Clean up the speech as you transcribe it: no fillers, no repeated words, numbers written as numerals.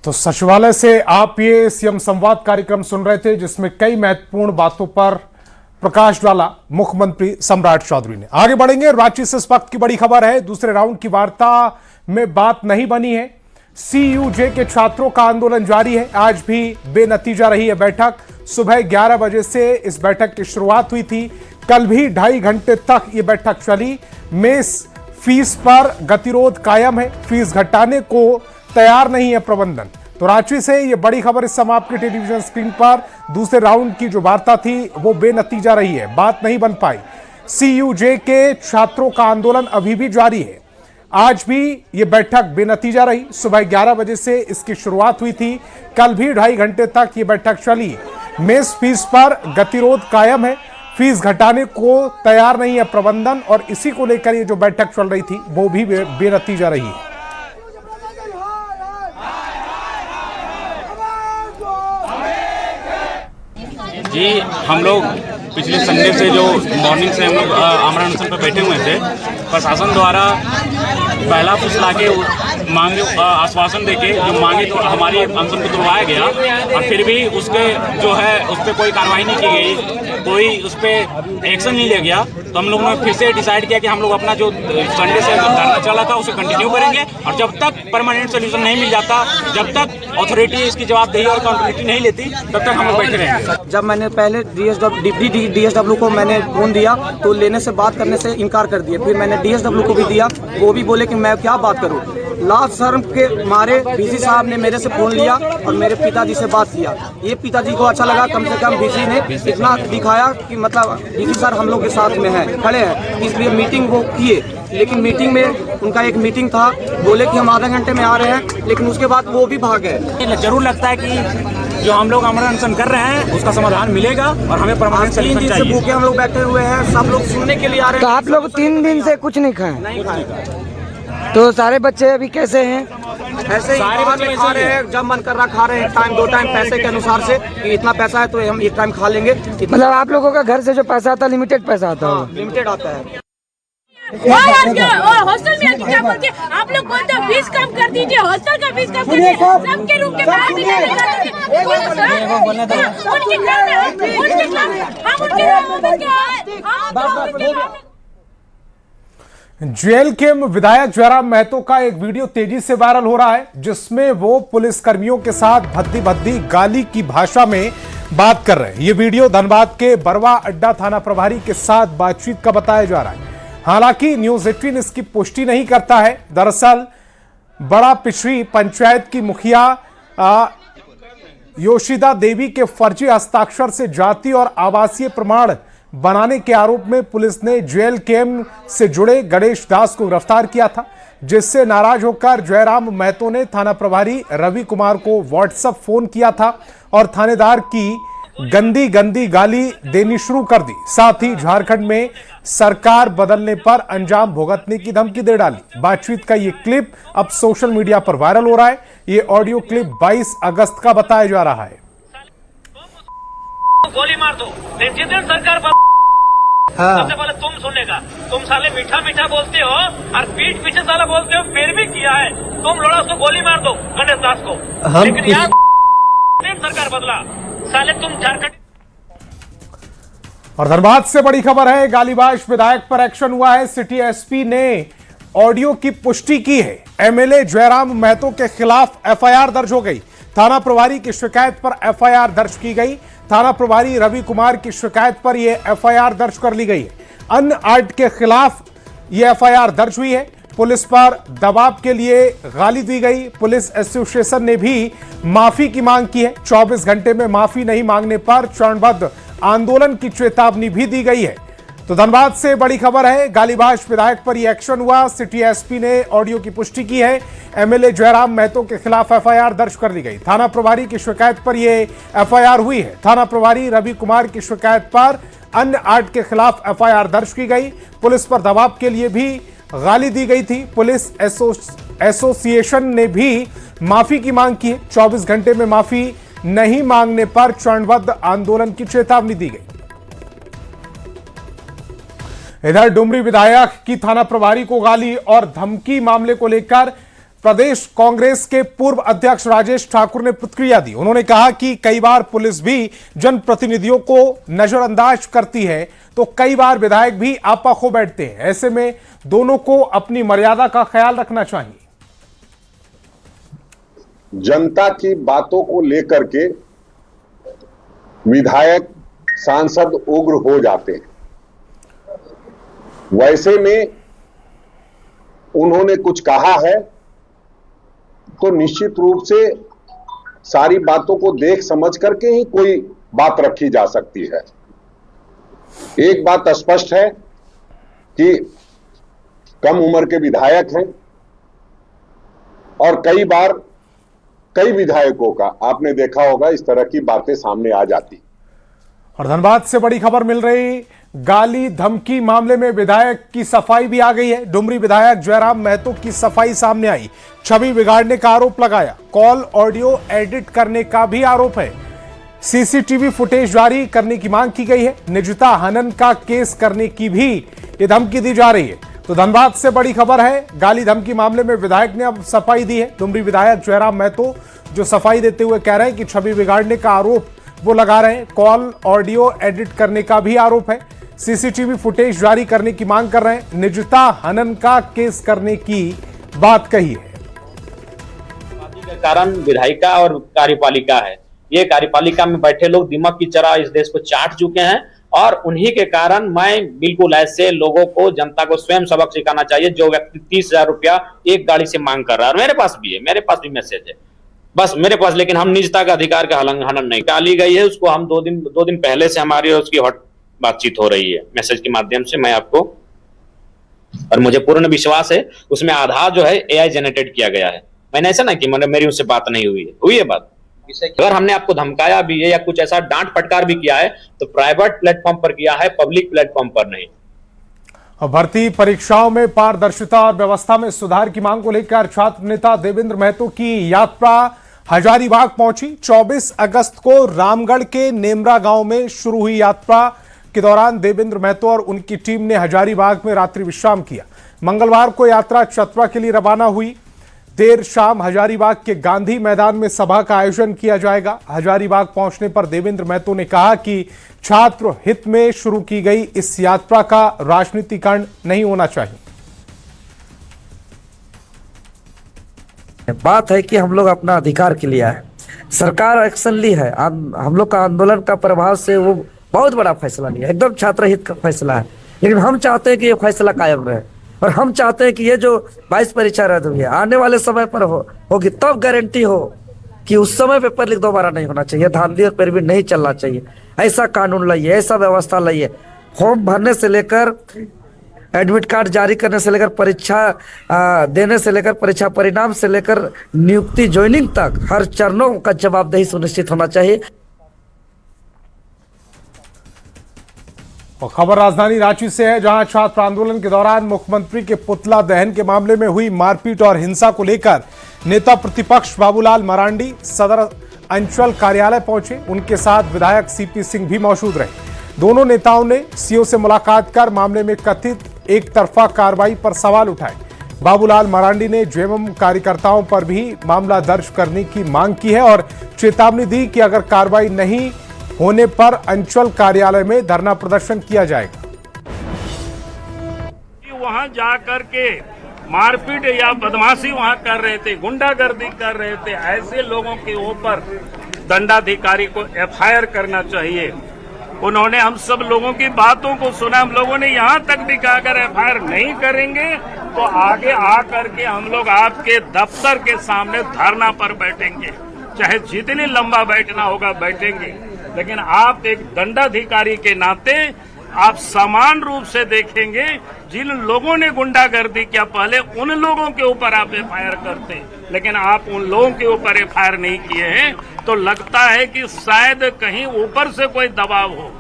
तो सचिवालय से आप ये सीएम संवाद कार्यक्रम सुन रहे थे, जिसमें कई महत्वपूर्ण बातों पर प्रकाश डाला मुख्यमंत्री सम्राट चौधरी ने। आगे बढ़ेंगे। रांची से इस वक्त की बड़ी खबर है, दूसरे राउंड की वार्ता में बात नहीं बनी है। सीयूजे के छात्रों का आंदोलन जारी है, आज भी बेनतीजा रही है बैठक। सुबह 11 बजे से इस बैठक की शुरुआत हुई थी, कल भी 2.5 घंटे तक ये बैठक चली। मेस फीस पर गतिरोध कायम है, फीस घटाने को तैयार नहीं है प्रबंधन। तो रांची से ये बड़ी खबर इस समय आपकी टेलीविजन स्क्रीन पर। दूसरे राउंड की जो वार्ता थी वो बेनतीजा रही है, बात नहीं बन पाई। सीयूजे के छात्रों का आंदोलन अभी भी जारी है, आज भी ये बैठक बेनतीजा रही। सुबह 11 बजे से इसकी शुरुआत हुई थी, कल भी 2.5 घंटे तक ये बैठक चली। मेस फीस पर गतिरोध कायम है, फीस घटाने को तैयार नहीं है प्रबंधन, और इसी को लेकर ये जो बैठक चल रही थी वो भी बेनतीजा रही है। जी, हम लोग पिछले संडे से जो मॉर्निंग से हम लोग आमरण अनशन पर बैठे हुए थे। प्रशासन द्वारा पहला फुसला के मांगे आश्वासन देके जो मांगे तो हमारी अनशन को तोड़वाया गया, और फिर भी उसके जो है उस पर कोई कार्रवाई नहीं की गई, कोई उस पर एक्शन नहीं लिया गया। तो हम लोगों ने फिर से डिसाइड किया कि हम लोग अपना जो संडे से धरना चला था उसे कंटिन्यू करेंगे, और जब तक परमानेंट सोल्यूशन नहीं मिल जाता, जब तक अथॉरिटी इसकी जवाबदेही और अकाउंटेबिलिटी नहीं लेती, तब तक हम लोग बैठे रहेंगे। जब मैंने पहले डीएसडब्ल्यू को मैंने फोन दिया तो लेने से बात करने से इनकार कर दिया। फिर मैंने डीएसडब्ल्यू को भी दिया, वो भी बोले कि मैं क्या बात करूं। लास्ट शर्म के मारे बीसी साहब ने मेरे से फोन लिया और मेरे पिताजी से बात किया। ये पिताजी को अच्छा लगा, कम से कम बीसी ने इतना दिखाया कि मतलब बीसी सर हम लोग के साथ में है, खड़े हैं, इसलिए मीटिंग वो किए। लेकिन मीटिंग में उनका एक मीटिंग था, बोले कि हम आधा घंटे में आ रहे हैं, लेकिन उसके बाद वो भी भाग गए। जरूर लगता है कि जो हम लोग आमरण अनशन कर रहे हैं उसका समाधान मिलेगा, और हमें परमानेंट सोल्यूशन चाहिए। 3 दिन से भूखे हम लोग बैठे हुए हैं, सब लोग सुनने के लिए आ रहे हैं। तो आप लोग 3 दिन से कुछ नहीं खाए? नहीं खाए। तो सारे बच्चे अभी कैसे हैं? ऐसे ही बाहर में खा रहे हैं, जब मन कर रहा खा रहे हैं, टाइम 2 टाइम पैसे के अनुसार से कि इतना पैसा है तो हम 1 टाइम खा लेंगे। मतलब आप लोगों का घर से जो पैसा आता है लिमिटेड पैसा आता है? लिमिटेड आता है। और हॉस्टल में क्या बोलते हैं आप लोग, बोलते हो फीस कम कर दीजिए, हॉस्टल का फीस कम कर दीजिए, सबके रूम के बाहर भी नहीं करते। जेएलकेएम विधायक जयराम महतो का एक वीडियो तेजी से वायरल हो रहा है, जिसमें वो पुलिस कर्मियों के साथ भद्दी भद्दी गाली की भाषा में बात कर रहे हैं। ये वीडियो धनबाद के बरवा अड्डा थाना प्रभारी के साथ बातचीत का बताया जा रहा है। हालांकि न्यूज 18 इसकी पुष्टि नहीं करता है। दरअसल बड़ा पिछड़ी पंचायत की मुखिया योशिदा देवी के फर्जी हस्ताक्षर से जाति और आवासीय प्रमाण बनाने के आरोप में पुलिस ने जेएलकेएम से जुड़े गणेश दास को गिरफ्तार किया था, जिससे नाराज होकर जयराम महतो ने थाना प्रभारी रवि कुमार को व्हाट्सएप फोन किया था और थानेदार की गंदी गंदी गाली देनी शुरू कर दी। साथ ही झारखंड में सरकार बदलने पर अंजाम भुगतने की धमकी दे डाली। बातचीत का ये क्लिप अब सोशल मीडिया पर वायरल हो रहा है। ये ऑडियो क्लिप 22 अगस्त का बताया जा रहा है। गोली मार दो, जिस दिन सरकार सबसे पहले तुम सुनेगा। तुम साले मीठा मीठा बोलते हो और पीठ पीछे साला बोलते हो, फिर भी किया है। तुम लोड़ा उसको गोली मार दो गणेश दास को, लेकिन यहाँ सरकार बदला, साले तुम झारखंड। और धनबाद से बड़ी खबर है, गालीबाज विधायक पर एक्शन हुआ है। सिटी एसपी ने ऑडियो की पुष्टि की है। एमएलए जयराम महतो के खिलाफ एफआईआर दर्ज हो गई। थाना प्रभारी की शिकायत पर एफआईआर दर्ज की गई। थाना प्रभारी रवि कुमार की शिकायत पर यह एफआईआर दर्ज कर ली गई है। अन्य आर्ट के खिलाफ यह एफआईआर दर्ज हुई है। पुलिस पर दबाव के लिए गाली दी गई। पुलिस एसोसिएशन ने भी माफी की मांग की है। 24 घंटे में माफी नहीं मांगने पर चरणबद्ध आंदोलन की चेतावनी भी दी गई है। तो धनबाद से बड़ी खबर है, गालीबाज विधायक पर यह एक्शन हुआ। सिटी एसपी ने ऑडियो की पुष्टि की है। एमएलए जयराम महतो के खिलाफ एफआईआर दर्ज कर दी गई। थाना प्रभारी की शिकायत पर यह एफआईआर हुई है। थाना प्रभारी रवि कुमार की शिकायत पर अन्य आर्ट के खिलाफ एफआईआर दर्ज की गई। पुलिस पर दबाव के लिए भी गाली दी गई थी। पुलिस एसोसिएशन ने भी माफी की मांग की है। 24 घंटे में माफी नहीं मांगने पर चरणबद्ध आंदोलन की चेतावनी दी गई। इधर डुमरी विधायक की थाना प्रभारी को गाली और धमकी मामले को लेकर प्रदेश कांग्रेस के पूर्व अध्यक्ष राजेश ठाकुर ने प्रतिक्रिया दी। उन्होंने कहा कि कई बार पुलिस भी जनप्रतिनिधियों को नजरअंदाज करती है तो कई बार विधायक भी आपा खो बैठते हैं। ऐसे में दोनों को अपनी मर्यादा का ख्याल रखना चाहिए। जनता की बातों को लेकर के विधायक सांसद उग्र हो जाते हैं। वैसे में उन्होंने कुछ कहा है तो निश्चित रूप से सारी बातों को देख समझ करके ही कोई बात रखी जा सकती है। एक बात स्पष्ट है कि कम उम्र के विधायक हैं और कई बार कई विधायकों का आपने देखा होगा इस तरह की बातें सामने आ जाती। और धनबाद से बड़ी खबर मिल रही, गाली धमकी मामले में विधायक की सफाई भी आ गई है। डुमरी विधायक जयराम महतो की सफाई सामने आई। छवि बिगाड़ने का आरोप लगाया, कॉल ऑडियो एडिट करने का भी आरोप है। सीसीटीवी फुटेज जारी करने की मांग की गई है। निजता हनन का केस करने की भी ये धमकी दी जा रही है। तो धनबाद से बड़ी खबर है, गाली धमकी मामले में विधायक ने अब सफाई दी है। डुमरी विधायक जयराम महतो जो सफाई देते हुए कह रहे हैं कि छवि बिगाड़ने का आरोप वो लगा रहे हैं, कॉल ऑडियो एडिट करने का भी आरोप है, सीसीटीवी फुटेज जारी करने की मांग कर रहे हैं, निजता हनन का केस करने की बात कही है। के कारण विधायिका और कार्यपालिका है, ये कार्यपालिका में बैठे लोग दिमाग की तरह इस देश को चाट चुके हैं और उन्हीं के कारण मैं बिल्कुल ऐसे लोगों को, जनता को स्वयं सबक सिखाना चाहिए। जो व्यक्ति 30,000 रुपया एक गाड़ी से मांग कर रहा है, और मेरे पास भी मैसेज है बस मेरे पास, लेकिन हम निजता का अधिकार का हनन नहीं डाली गई है। उसको हम दो दिन पहले से हमारी उसकी हॉट बातचीत हो रही है मैसेज के माध्यम से। मैं आपको, और मुझे पूर्ण विश्वास है उसमें आधार जो है AI जनरेटेड किया गया है। मैंने ऐसा ना कि मेरी उससे बात नहीं हुई है बात। अगर हमने आपको धमकाया भी है या कुछ ऐसा डांट फटकार भी किया है तो प्राइवेट प्लेटफॉर्म पर किया है, पब्लिक प्लेटफॉर्म पर नहीं। भर्ती परीक्षाओं में पारदर्शिता और व्यवस्था में सुधार की मांग को लेकर छात्र नेता देवेंद्र महतो की यात्रा हजारीबाग पहुंची। 24 अगस्त को रामगढ़ के नेमरा गांव में शुरू हुई यात्रा के दौरान देवेंद्र महतो और उनकी टीम ने हजारीबाग में रात्रि विश्राम किया। मंगलवार को यात्रा चतरा के लिए रवाना हुई। देर शाम हजारीबाग के गांधी मैदान में सभा का आयोजन किया जाएगा। हजारीबाग पहुंचने पर देवेंद्र महतो ने कहा कि छात्र हित में शुरू की गई इस यात्रा का राजनीतिकरण नहीं होना चाहिए। बात है कि हम लोग अपना अधिकार के लिए आए, सरकार एक्शन ली है, हम लोग का आंदोलन का प्रभाव से वो बहुत बड़ा फैसला लिया, एकदम छात्र हित का फैसला है। लेकिन हम चाहते हैं कि ये फैसला कायम रहे और हम चाहते हैं कि ये जो 22 परीक्षा रद्द हुई है आने वाले समय पर होगी, तब गारंटी हो कि उस समय पेपर लीक दोबारा नहीं होना चाहिए, धांधली और पैरवी नहीं चलना चाहिए। ऐसा कानून लाइए, ऐसा व्यवस्था लाइए। फॉर्म भरने से लेकर एडमिट कार्ड जारी करने से लेकर परीक्षा देने से लेकर परीक्षा परिणाम से लेकर नियुक्ति ज्वाइनिंग तक हर चरणों का जवाबदेही सुनिश्चित होना चाहिए। और खबर राजधानी रांची से है, जहां छात्र आंदोलन के दौरान मुख्यमंत्री के पुतला दहन के मामले में हुई मारपीट और हिंसा को लेकर नेता प्रतिपक्ष बाबूलाल मरांडी सदर अंचल कार्यालय पहुंचे। उनके साथ विधायक CP सिंह भी मौजूद रहे। दोनों नेताओं ने सीओ से मुलाकात कर मामले में कथित एक तरफा कार्रवाई पर सवाल उठाए। बाबूलाल मरांडी ने जेएमएम कार्यकर्ताओं पर भी मामला दर्ज करने की मांग की है और चेतावनी दी कि अगर कार्रवाई नहीं होने पर अंचल कार्यालय में धरना प्रदर्शन किया जाएगा। वहां जाकर के मारपीट या बदमाशी वहां कर रहे थे, गुंडागर्दी कर रहे थे, ऐसे लोगों के ऊपर दंडाधिकारी को FIR करना चाहिए। उन्होंने हम सब लोगों की बातों को सुना। हम लोगों ने यहाँ तक भी कहा अगर FIR नहीं करेंगे तो आगे आकर के हम लोग आपके दफ्तर के सामने धरना पर बैठेंगे, चाहे जितनी लंबा बैठना होगा बैठेंगे। लेकिन आप एक दंडाधिकारी के नाते आप समान रूप से देखेंगे। जिन लोगों ने गुंडागर्दी किया पहले उन लोगों के ऊपर आप FIR करते, लेकिन आप उन लोगों के ऊपर FIR नहीं किए हैं, तो लगता है कि शायद कहीं ऊपर से कोई दबाव हो।